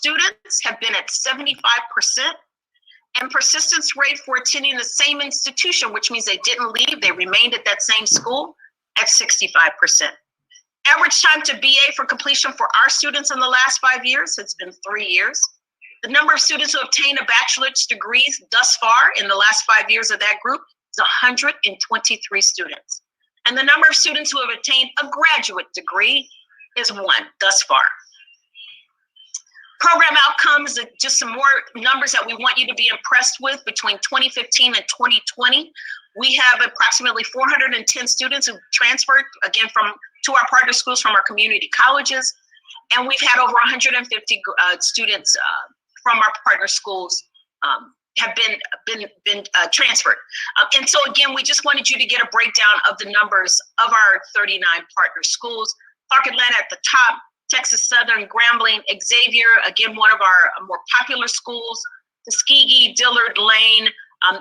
students have been at 75%, and persistence rate for attending the same institution, which means they didn't leave, they remained at that same school, at 65%. Average time to BA for completion for our students in the last 5 years has been 3 years. The number of students who obtained a bachelor's degree thus far in the last 5 years of that group is 123 students. And the number of students who have attained a graduate degree is 1 thus far. Program outcomes, just some more numbers that we want you to be impressed with. Between 2015 and 2020, we have approximately 410 students who transferred, again, to our partner schools from our community colleges. And we've had over 150 students from our partner schools have been transferred. And so again, we just wanted you to get a breakdown of the numbers of our 39 partner schools. Clark Atlanta at the top, Texas Southern, Grambling, Xavier, again, one of our more popular schools, Tuskegee, Dillard, Lane.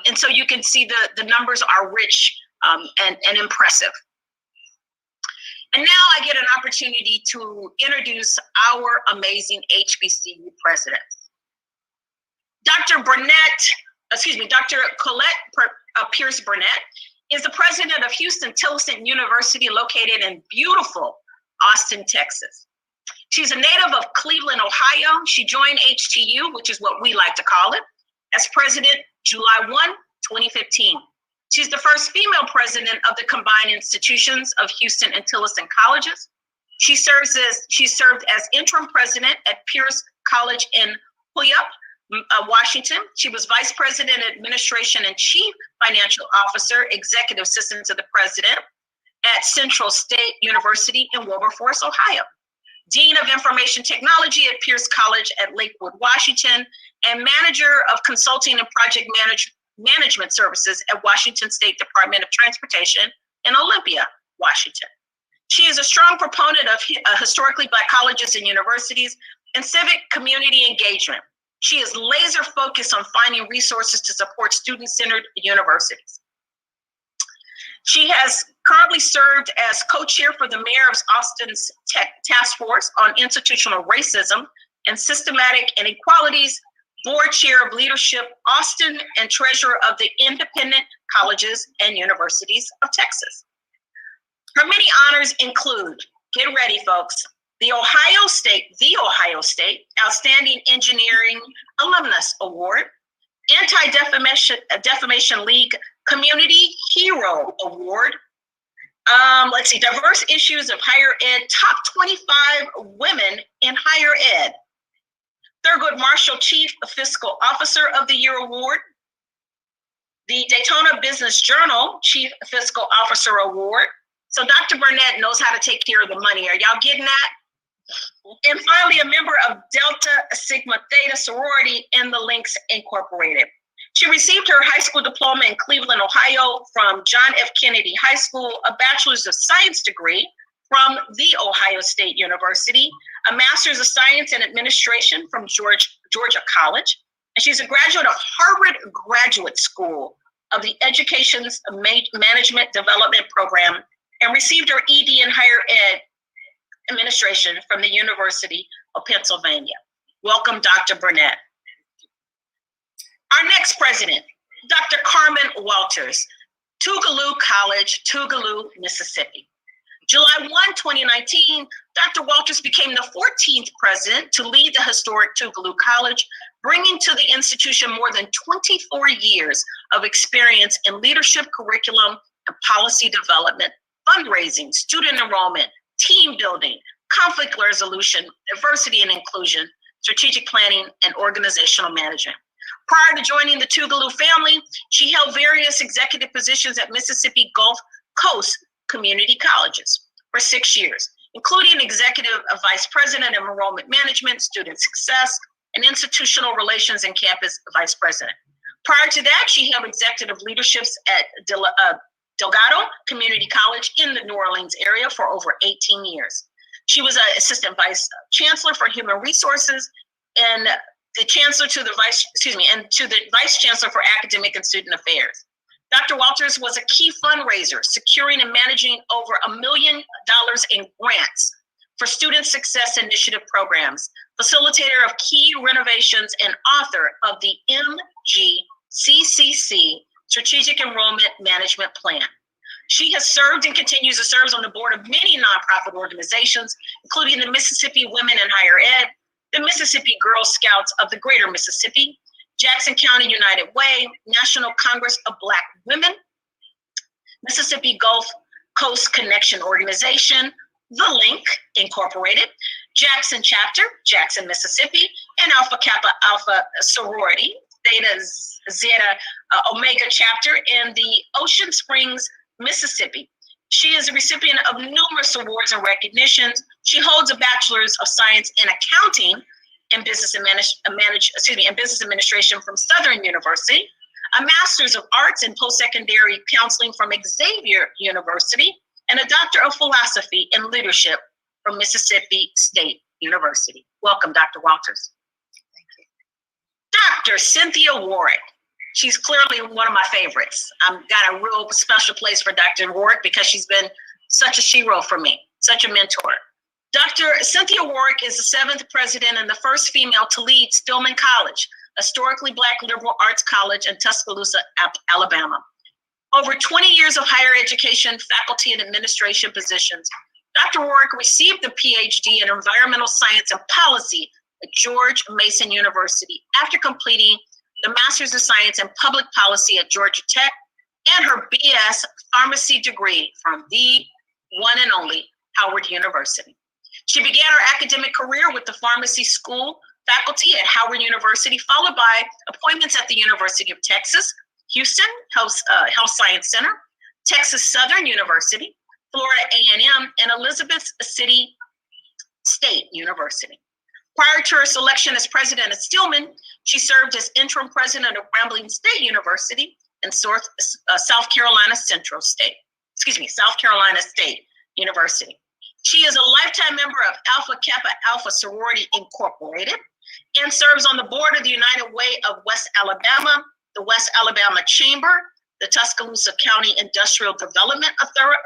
And so you can see the numbers are rich and impressive. And now I get an opportunity to introduce our amazing HBCU presidents. Dr. Colette Pierce Burnett is the president of Houston-Tilson University, located in beautiful Austin, Texas. She's a native of Cleveland, Ohio. She joined HTU, which is what we like to call it, as president July 1, 2015. She's the first female president of the combined institutions of Houston and Tilson colleges. She served as interim president at Pierce College in Puyallup, Washington. She was vice president, administration, and chief financial officer, executive assistant to the president at Central State University in Wilberforce, Ohio. Dean of Information Technology at Pierce College at Lakewood, Washington, and manager of consulting and project management services at Washington State Department of Transportation in Olympia, Washington. She is a strong proponent of historically Black colleges and universities and civic community engagement. She is laser focused on finding resources to support student-centered universities. She has currently served as co-chair for the mayor of Austin's Task Force on Institutional Racism and Systematic Inequalities, board chair of Leadership Austin, and treasurer of the Independent Colleges and Universities of Texas. Her many honors include, get ready folks, the Ohio State Outstanding Engineering Alumnus Award, Anti-Defamation League Community Hero Award. Diverse Issues of Higher Ed, Top 25 Women in Higher Ed. Thurgood Marshall Chief Fiscal Officer of the Year Award. The Daytona Business Journal Chief Fiscal Officer Award. So Dr. Burnett knows how to take care of the money. Are y'all getting that? And finally, a member of Delta Sigma Theta sorority in the Links Incorporated. She received her high school diploma in Cleveland, Ohio from John F. Kennedy High School, a Bachelor's of Science degree from The Ohio State University, a Master's of Science and Administration from Georgia College, and she's a graduate of Harvard Graduate School of the Education's Management Development Program, and received her ED in Higher Ed Administration from the University of Pennsylvania. Welcome, Dr. Burnett. Our next president, Dr. Carmen Walters, Tougaloo College, Tougaloo, Mississippi. July 1, 2019, Dr. Walters became the 14th president to lead the historic Tougaloo College, bringing to the institution more than 24 years of experience in leadership, curriculum, and policy development, fundraising, student enrollment, team building, conflict resolution, diversity and inclusion, strategic planning, and organizational management. Prior to joining the Tougaloo family, she held various executive positions at Mississippi Gulf Coast Community Colleges for 6 years, including executive vice president of enrollment management, student success, and institutional relations and campus vice president. Prior to that, she held executive leaderships at Delgado Community College in the New Orleans area for over 18 years. She was an assistant vice chancellor for human resources and the chancellor to the vice chancellor for academic and student affairs. Dr. Walters was a key fundraiser, securing and managing over $1 million in grants for student success initiative programs, facilitator of key renovations and author of the MGCCC Strategic Enrollment Management Plan. She has served and continues to serve on the board of many nonprofit organizations, including the Mississippi Women in Higher Ed, the Mississippi Girl Scouts of the Greater Mississippi, Jackson County United Way, National Congress of Black Women, Mississippi Gulf Coast Connection Organization, The Link Incorporated, Jackson Chapter, Jackson, Mississippi, and Alpha Kappa Alpha Sorority, Theta Zeta Omega Chapter in the Ocean Springs, Mississippi. She is a recipient of numerous awards and recognitions. She holds a Bachelor's of Science in Accounting and Business Administration from Southern University, a Master's of Arts in Post-Secondary Counseling from Xavier University, and a Doctor of Philosophy and Leadership from Mississippi State University. Welcome, Dr. Walters. Thank you. Dr. Cynthia Warwick. She's clearly one of my favorites. I've got a real special place for Dr. Warwick because she's been such a hero for me, such a mentor. Dr. Cynthia Warwick is the 7th president and the first female to lead Stillman College, a historically Black liberal arts college in Tuscaloosa, Alabama. Over 20 years of higher education, faculty, and administration positions, Dr. Warwick received the PhD in Environmental Science and Policy at George Mason University after completing the Master's of Science in Public Policy at Georgia Tech and her BS Pharmacy degree from the one and only Howard University. She began her academic career with the pharmacy school faculty at Howard University, followed by appointments at the University of Texas, Houston Health Science Center, Texas Southern University, Florida A&M, and Elizabeth City State University. Prior to her selection as president at Stillman, she served as interim president of Grambling State University and South Carolina State University. She is a lifetime member of Alpha Kappa Alpha Sorority Incorporated and serves on the board of the United Way of West Alabama, the West Alabama Chamber, the Tuscaloosa County Industrial Development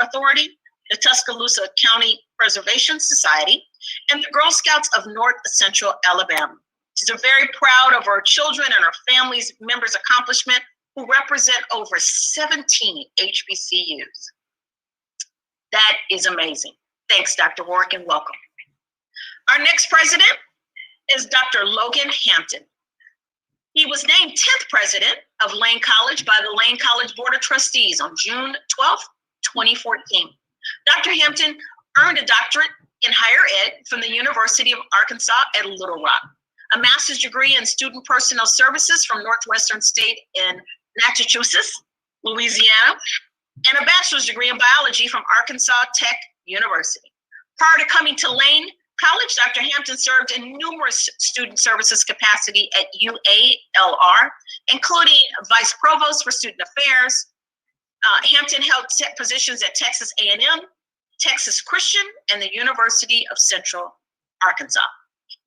Authority, the Tuscaloosa County Preservation Society, and the Girl Scouts of North Central Alabama. She's very proud of her children and her family's members' accomplishment, who represent over 17 HBCUs. That is amazing. Thanks, Dr. Warwick, and welcome. Our next president is Dr. Logan Hampton. He was named 10th president of Lane College by the Lane College Board of Trustees on June 12, 2014. Dr. Hampton earned a doctorate in higher ed from the University of Arkansas at Little Rock, a master's degree in student personnel services from Northwestern State in Massachusetts, Louisiana, and a bachelor's degree in biology from Arkansas Tech University. Prior to coming to Lane College, Dr. Hampton served in numerous student services capacity at UALR, including vice provost for student affairs. Hampton held positions at Texas A&M, Texas Christian, and the University of Central Arkansas.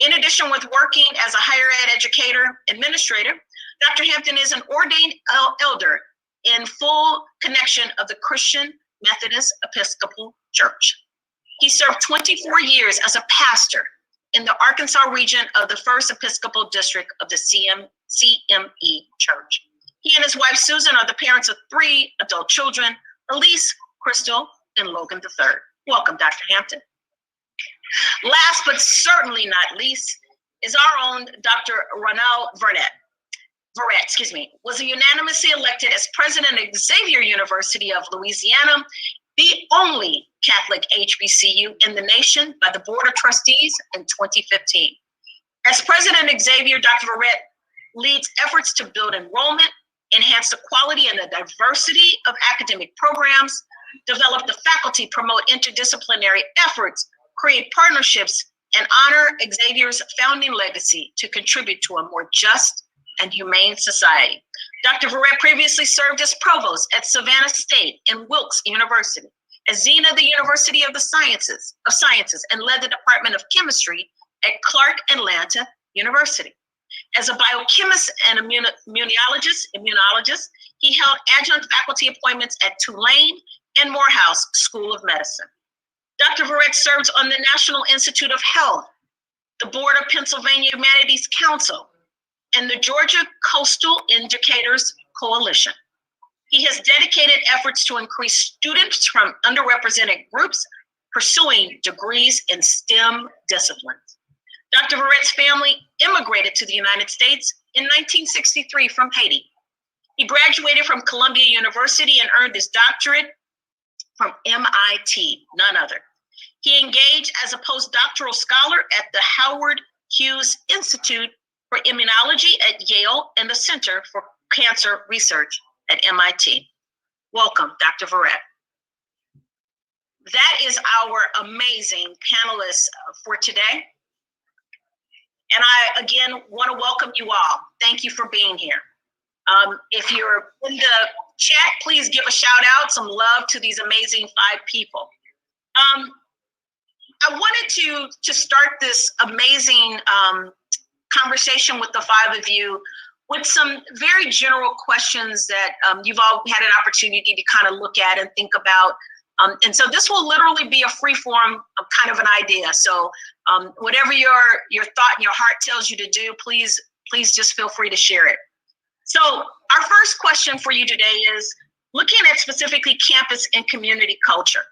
In addition, with working as a higher ed educator, administrator, Dr. Hampton is an ordained elder in full connection of the Christian Methodist Episcopal Church. He served 24 years as a pastor in the Arkansas region of the First Episcopal District of the CME Church. He and his wife, Susan, are the parents of 3 adult children, Elise, Crystal, and Logan III. Welcome, Dr. Hampton. Last but certainly not least is our own Dr. Ronald Verrett, was unanimously elected as president of Xavier University of Louisiana, the only Catholic HBCU in the nation, by the Board of Trustees in 2015. As president of Xavier, Dr. Verrett leads efforts to build enrollment, enhance the quality and the diversity of academic programs, develop the faculty, promote interdisciplinary efforts, create partnerships, and honor Xavier's founding legacy to contribute to a more just and humane society. Dr. Verrett previously served as provost at Savannah State and Wilkes University, as dean of the University of the Sciences, and led the Department of Chemistry at Clark Atlanta University. As a biochemist and immunologist, he held adjunct faculty appointments at Tulane and Morehouse School of Medicine. Dr. Verrett serves on the National Institute of Health the Board of Pennsylvania Humanities Council, and the Georgia Coastal Educators Coalition. He has dedicated efforts to increase students from underrepresented groups pursuing degrees in STEM disciplines. Dr. Verrett's family immigrated to the United States in 1963 from Haiti. He graduated from Columbia University and earned his doctorate from MIT, none other. He engaged as a postdoctoral scholar at the Howard Hughes Institute for Immunology at Yale and the Center for Cancer Research at MIT. Welcome, Dr. Verrett. That is our amazing panelists for today. And I, again, want to welcome you all. Thank you for being here. If you're in the chat, please give a shout out, some love to these amazing 5 people. I wanted to start this amazing conversation with the 5 of you with some very general questions that you've all had an opportunity to kind of look at and think about. And so this will literally be a free form of kind of an idea. So whatever your thought and your heart tells you to do, please just feel free to share it. So our first question for you today is looking at specifically campus and community culture.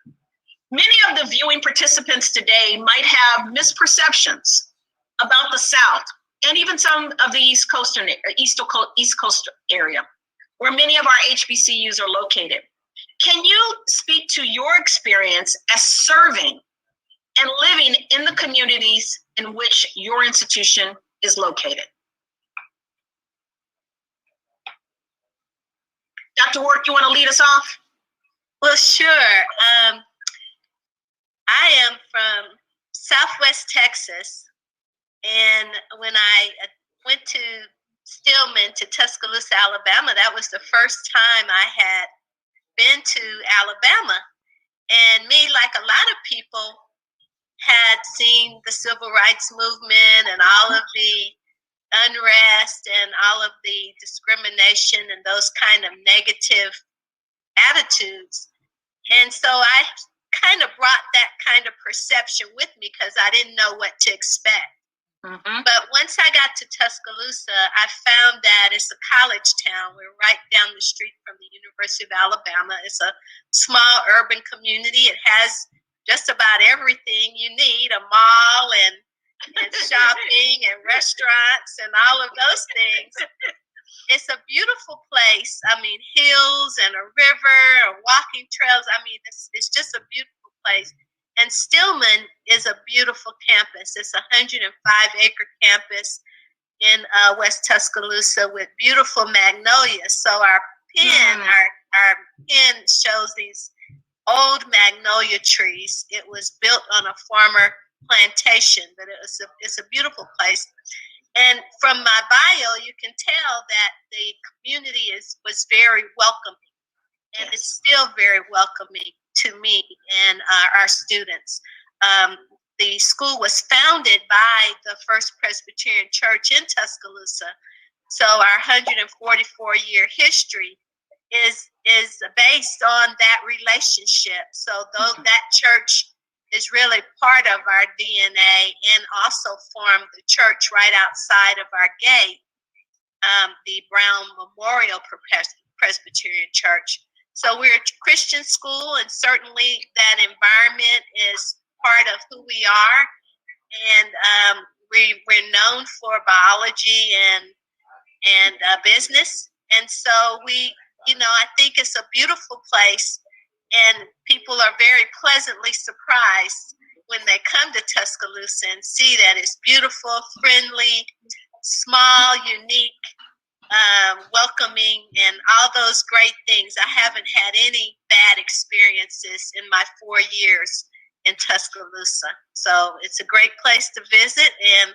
Many of the viewing participants today might have misperceptions about the South and even some of the East Coast area, where many of our HBCUs are located. Can you speak to your experience as serving and living in the communities in which your institution is located? Dr. Work, you want to lead us off? Well, sure. I am from Southwest Texas, and when I went to Stillman to Tuscaloosa, Alabama, that was the first time I had been to Alabama. And me, like a lot of people, had seen the civil rights movement and all of the unrest and all of the discrimination and those kind of negative attitudes. And so I kind of brought that kind of perception with me because I didn't know what to expect. Mm-hmm. But once I got to Tuscaloosa, I found that it's a college town. We're right down the street from the University of Alabama. It's a small urban community. It has just about everything you need, a mall and shopping and restaurants and all of those things. It's a beautiful place. I mean, hills and a river and walking trails. I mean, it's just a beautiful place. And Stillman is a beautiful campus. It's a 105-acre campus in West Tuscaloosa with beautiful magnolias. So our pin, our pin shows these old magnolia trees. It was built on a farmer plantation, but it's a beautiful place. And from my bio, you can tell that the community was very welcoming, and it's still very welcoming to me and our students. The school was founded by the First Presbyterian Church in Tuscaloosa, so our 144-year history is based on that relationship. So though that church is really part of our DNA and also formed the church right outside of our gate, the Brown Memorial Presbyterian Church. So we're a Christian school, and certainly that environment is part of who we are. And we're known for biology and business. And so I think it's a beautiful place. And people are very pleasantly surprised when they come to Tuscaloosa and see that it's beautiful, friendly, small, unique, welcoming, and all those great things. I haven't had any bad experiences in my 4 years in Tuscaloosa. So it's a great place to visit, and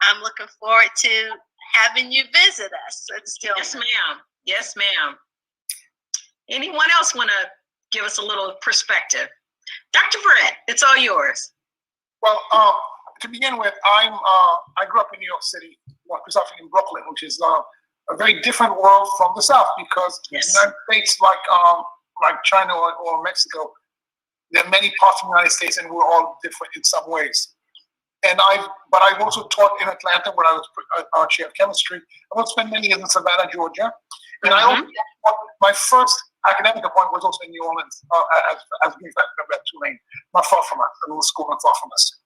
I'm looking forward to having you visit us. Yes, ma'am. Yes, ma'am. Anyone else want to give us a little perspective? Dr. Verrett, it's all yours. Well, to begin with, I grew up in New York City, more precisely in Brooklyn, which is a very different world from the South, because the United States, like China or Mexico, there are many parts of the United States, and we're all different in some ways. but I've also taught in Atlanta where I was chair of chemistry. I've also spent many years in Savannah, Georgia. And I also, my first academic appointment was also in New Orleans as being at Tulane, not far from us, a little school not far from us.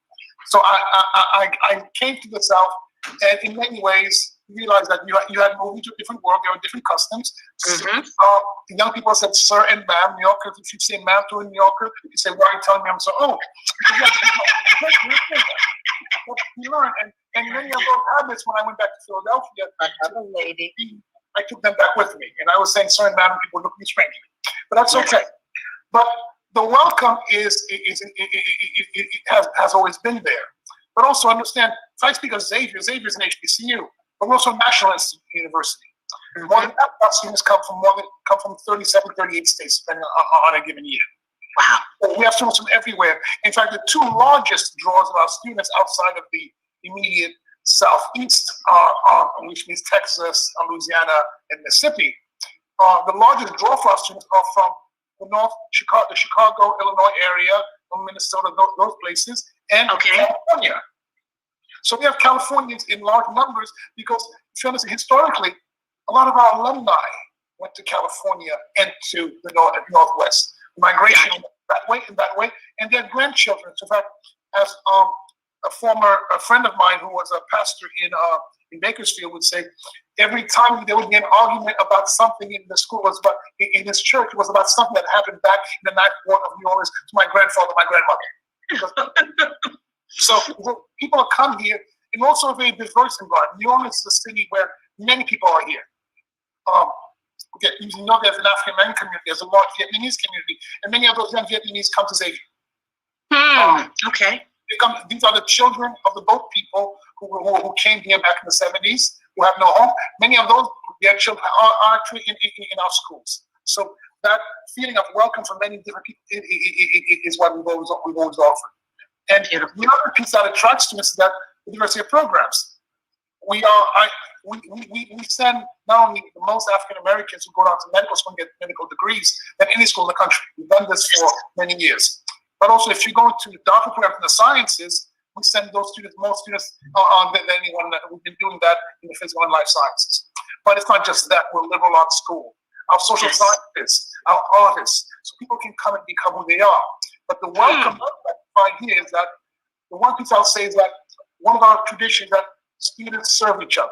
So I came to the South, and in many ways realized that you had moved into a different world. There were different customs. The young people said sir and ma'am. New Yorkers, if you say ma'am to a New Yorker, you say, why are you telling me I'm so? Oh, you learn, and many of those habits when I went back to Philadelphia, I took them back with me, and I was saying sir and ma'am, and people looked at me strangely, but that's okay. But the welcome has always been there. But also understand, if I speak of Xavier's an HBCU, but we're also a national university. More than that, our students come from 37, 38 states, depending on a given year. Wow. So we have students from everywhere. In fact, the two largest draws of our students outside of the immediate Southeast, which means Texas, Louisiana, and Mississippi, the largest draw for our students are from the Chicago, Illinois area, from Minnesota, those places, and California. So we have Californians in large numbers because, if you understand, historically, a lot of our alumni went to California and to the Northwest. Migration that way, and their grandchildren. So in fact, as a friend of mine who was a pastor in Bakersfield would say, every time there would be an argument about something in the school, in his church, it was about something that happened back in the ninth ward of New Orleans to my grandfather, my grandmother. So people come here in also a very diverse environment. New Orleans is a city where many people are here. You know, there's an African American community, there's a large Vietnamese community, and many of those young Vietnamese come to Xavier. These are the children of the boat people who came here back in the 70s, who have no home. Many of those, their children are actually in our schools. So that feeling of welcome from many different people is what we've always offered. And the other piece that attracts students is that the diversity of programs. We send not only the most African Americans who go down to medical school and get medical degrees than any school in the country. We've done this for many years. But also, if you go to the doctoral program in the sciences, we send those students, more students than anyone. We've been doing that in the physical and life sciences. But it's not just that. We're liberal arts school. Our social scientists, our artists, so people can come and become who they are. But the welcome that I find here is that the one piece I'll say is that one of our traditions that students serve each other.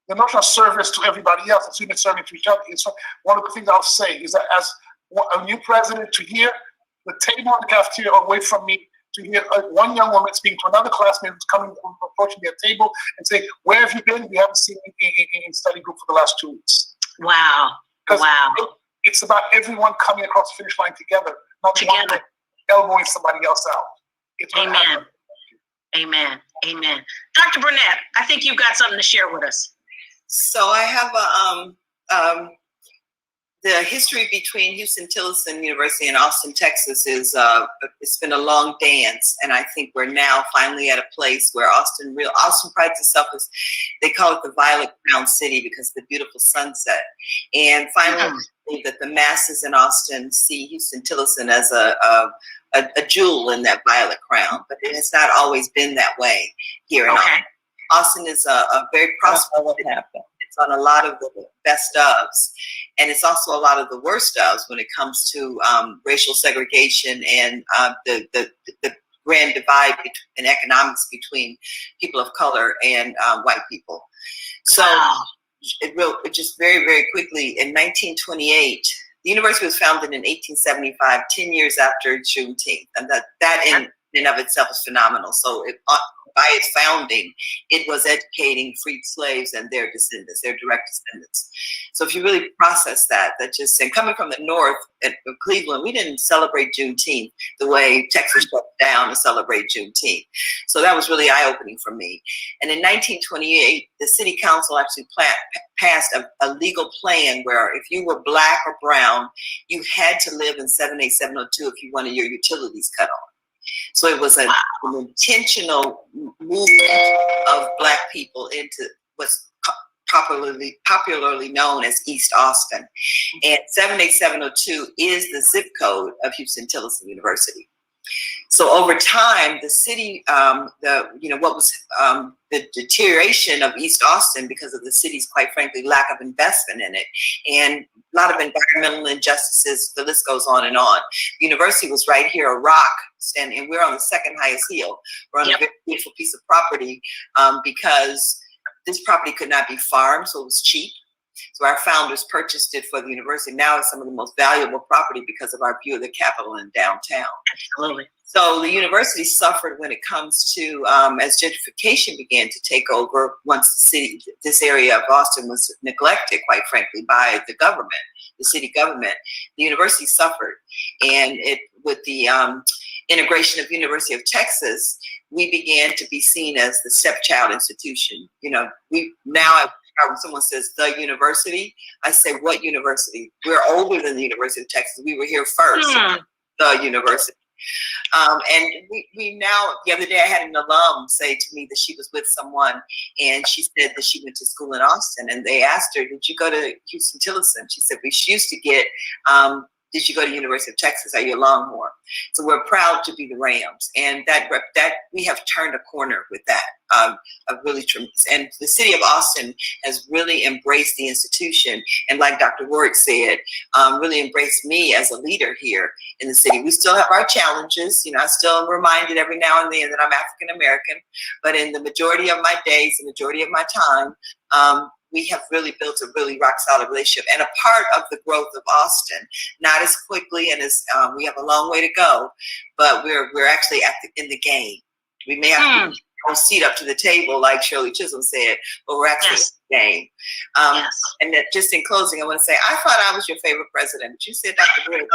The notion of service to everybody else and students serving to each other is one of the things I'll say is that as a new president, to hear the table in the cafeteria away from me, to hear one young woman speaking to another classmate who's approaching their table and say, where have you been? We haven't seen you in study group for the last 2 weeks. Wow. Wow. It's about everyone coming across the finish line together, not one elbowing somebody else out. Amen. Amen. Amen. Dr. Burnett, I think you've got something to share with us. So I have the history between Houston-Tillotson University and Austin, Texas is it's been a long dance, and I think we're now finally at a place where Austin prides itself as, they call it the Violet Crown City because of the beautiful sunset, and finally that the masses in Austin see Houston-Tillotson as a jewel in that violet crown, but it has not always been that way here in Austin. Austin is a very prosperous city. It's on a lot of the best ofs, and it's also a lot of the worst ofs when it comes to racial segregation and the grand divide in economics between people of color and white people. So it just very, very quickly, in 1928, the university was founded in 1875, 10 years after Juneteenth, and that in and of itself is phenomenal. So by its founding, it was educating freed slaves and their descendants, their direct descendants. So if you really process that and coming from the north of Cleveland, we didn't celebrate Juneteenth the way Texas shut down to celebrate Juneteenth. So that was really eye-opening for me. And in 1928, the city council actually passed a legal plan where if you were black or brown, you had to live in 78702 if you wanted your utilities cut off. So it was an intentional movement of Black people into what's popularly known as East Austin. And 78702 is the zip code of Houston-Tillotson University. So over time, the city, the deterioration of East Austin because of the city's, quite frankly, lack of investment in it, and a lot of environmental injustices, the list goes on and on. The university was right here, a rock, and we're on the second highest hill. We're on a very beautiful piece of property because this property could not be farmed, so it was cheap. So our founders purchased it for the university. Now it's some of the most valuable property because of our view of the Capitol in downtown. Absolutely. So the university suffered when it comes to, as gentrification began to take over, once this area of Austin was neglected, quite frankly, by the government, the city government, the university suffered. And with the integration of University of Texas, we began to be seen as the stepchild institution. When someone says the university, I say, what university? We're older than the University of Texas. We were here first, the university. And we now, the other day I had an alum say to me that she was with someone and she said that she went to school in Austin, and they asked her, did you go to Houston-Tillotson? She said, we used to get, did you go to University of Texas? Are you a Longhorn? So we're proud to be the Rams, and that we have turned a corner with that. Really tremendous. And the city of Austin has really embraced the institution, and like Dr. Warwick said, really embraced me as a leader here in the city. We still have our challenges. I still am reminded every now and then that I'm African American, but in the majority of my days, the majority of my time, we have really built a really rock solid relationship, and a part of the growth of Austin, not as quickly, and as we have a long way to go, but we're actually in the game. We may have to seat up to the table, like Shirley Chisholm said, but we're actually in the game. And that, just in closing, I want to say, I thought I was your favorite president, but you said Dr. Wood.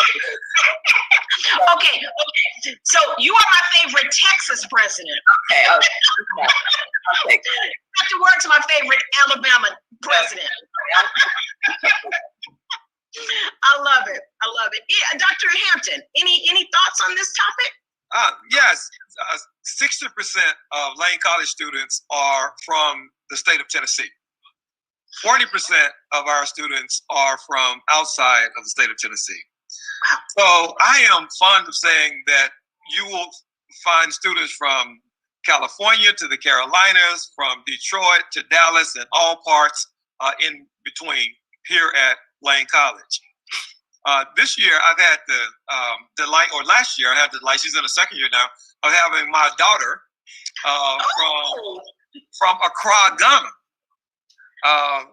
Okay. So you are my favorite Texas president. Okay. Dr. Work's my favorite Alabama president. I love it. Yeah, Dr. Hampton, any thoughts on this topic? Yes, 60% of Lane College students are from the state of Tennessee. 40% of our students are from outside of the state of Tennessee. Wow. So I am fond of saying that you will find students from California to the Carolinas, from Detroit to Dallas, and all parts in between here at Lane College. This year, I've had the delight, or last year, I had the delight, she's in the second year now, of having my daughter from Accra, Ghana,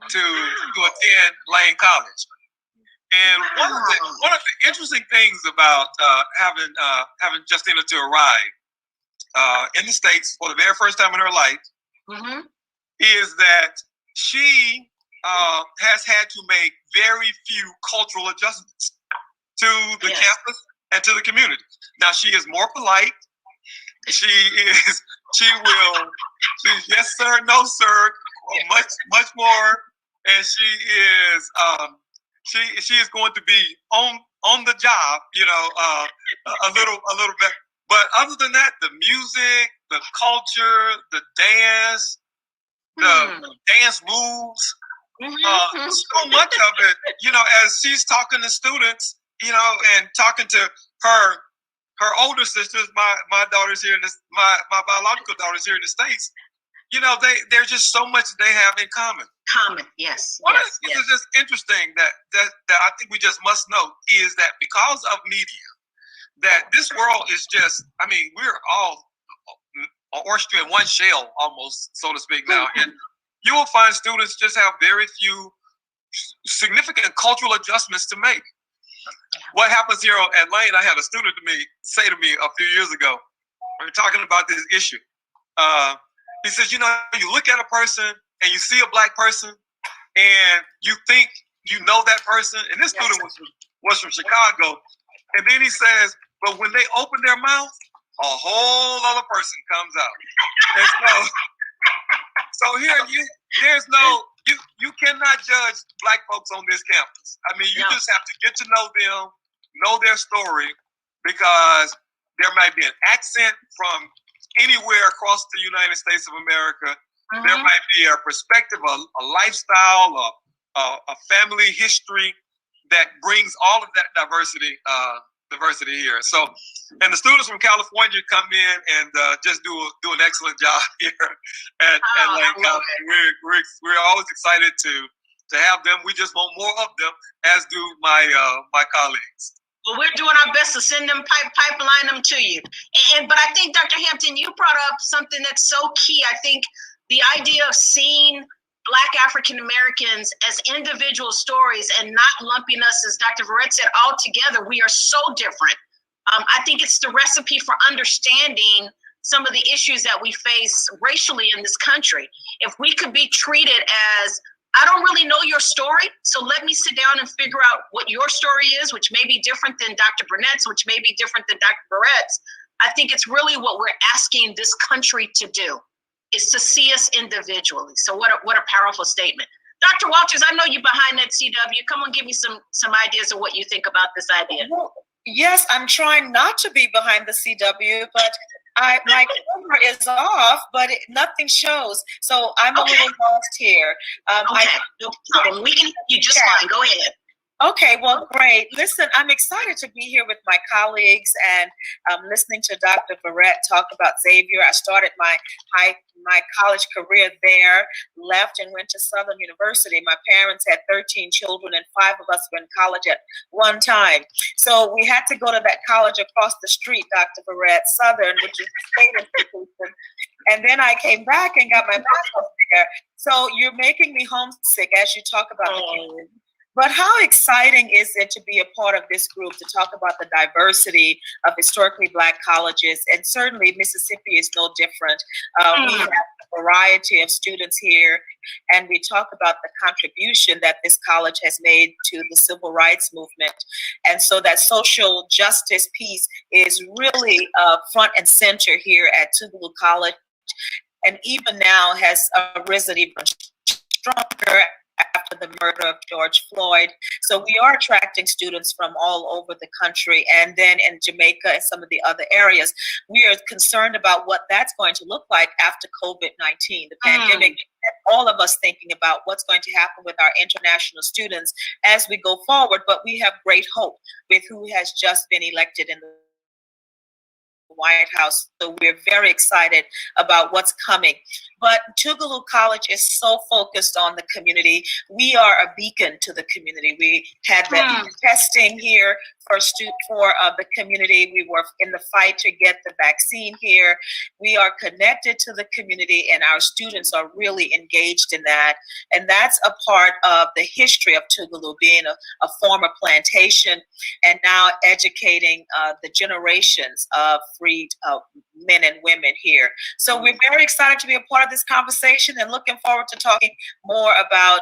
to attend Lane College. And one of the interesting things about having Justina to arrive in the States for the very first time in her life is that she has had to make very few cultural adjustments to the campus and to the community. Now, she is more polite. She's yes sir, no sir, much more, and she is going to be on the job, a little bit. But other than that, the music, the culture, the dance, the dance moves, so much of it, as she's talking to students, and talking to her older sisters, my daughter's here my biological daughter's here in the States, there's just so much they have in common. Yes. One of the things that's just interesting that I think we just must note is that because of media, that this world is just, we're all an oyster in one shell almost, so to speak now. And you will find students just have very few significant cultural adjustments to make. What happens here at Lane, I had a student say to me a few years ago, we were talking about this issue. He says, you look at a person and you see a black person and you think you know that person. And this student was from Chicago. And then he says, but when they open their mouth, a whole other person comes out. And so here you cannot judge black folks on this campus. You just have to get to know them, know their story, because there might be an accent from anywhere across the United States of America. There might be a perspective, a lifestyle, a family history that brings all of that diversity diversity here. So, and the students from California come in and just do an excellent job here at Lane College. We're always excited to have them. We just want more of them, as do my colleagues. Well, we're doing our best to send them, pipeline them to you. But I think, Dr. Hampton, you brought up something that's so key. I think the idea of seeing Black African Americans as individual stories and not lumping us, as Dr. Verrett said, all together. We are so different. I think it's the recipe for understanding some of the issues that we face racially in this country. If we could be treated as, I don't really know your story, so let me sit down and figure out what your story is, which may be different than Dr. Burnett's, which may be different than Dr. Verrett's. I think it's really what we're asking this country to do, is to see us individually. So what a powerful statement. Dr. Walters, I know you're behind that CW. Come on, give me some ideas of what you think about this idea. Well, yes, I'm trying not to be behind the CW, but my camera is off, but nothing shows. So I'm a little lost here. No problem. We can hear you just fine. Go ahead. Okay, well, great. Listen, I'm excited to be here with my colleagues and listening to Dr. Verrett talk about Xavier. I started my college career there, left and went to Southern University. My parents had 13 children and 5 of us were in college at one time. So we had to go to that college across the street, Dr. Verrett, Southern, which is a state institution. And then I came back and got my master's there. So you're making me homesick as you talk about the But how exciting is it to be a part of this group to talk about the diversity of historically Black colleges? And certainly Mississippi is no different. We have a variety of students here, and we talk about the contribution that this college has made to the civil rights movement. And so that social justice piece is really front and center here at Tougaloo College, and even now has arisen even stronger after the murder of George Floyd. So we are attracting students from all over the country, and then in Jamaica and some of the other areas. We are concerned about what that's going to look like after COVID-19, the pandemic, and all of us thinking about what's going to happen with our international students as we go forward. But we have great hope with who has just been elected in the White House. So we're very excited about what's coming. But Tougaloo College is so focused on the community. We are a beacon to the community. We had the testing here for the community. We were in the fight to get the vaccine here. We are connected to the community, and our students are really engaged in that. And that's a part of the history of Tougaloo, being a former plantation, and now educating the generations of freed men and women here. So we're very excited to be a part of this conversation and looking forward to talking more about